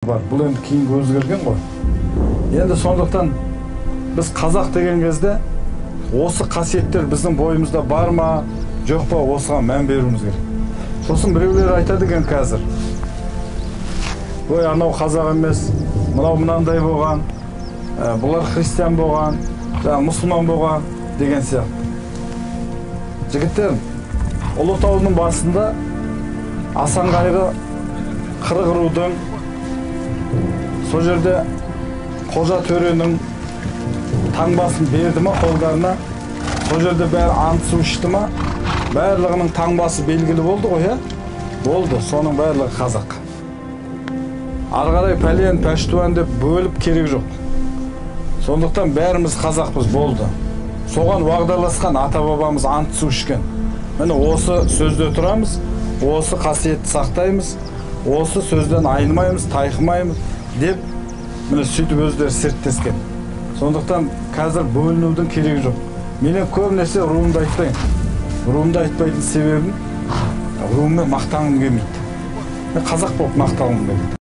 бар. Бұл енді кейінгі өзгерген ғой. Енді сондықтан біз қазақ деген кезде осы қасиеттер біздің бойымызда бар ма, жоқ па, осыған мән беруіміз керек. Сосын біреулер айтады екен қазір. Ой, анау қазақ емес, мынау мынандай болған, бұлар христиан болған, мұсылман болған деген сияқты. Жігіттер, Ұлытаудың басында Асан қайғы қырық рудың, сол жерде Қожа төренің таңбасын берді ма қолдарына, сол жерде бәрі ант су ішті ма, барлығының таңбасы белгілі болды ғой, болды, соның барлығы қазақ. Ары қарай пәлен, пәштуан деп бөліп керек жоқ. Сондықтан бәріміз қазақпыз, болды. Соған уағдаласқан ата-бабамыз ант су ішкен. Міне осы сөзде тұрамыз, осы қасиетті сақтаймыз, осы сөзден айнымаймыз, тайқымаймыз деп, міне сөйтіп өздері серттескен. Сондықтан қазір бөлінудің керегі жоқ. Менен көбінесе руымды айтпаймын. Руымды айтпайтын себебім, руыммен мақтанғым келмейді. Қазақ болып мақтанғым келеді.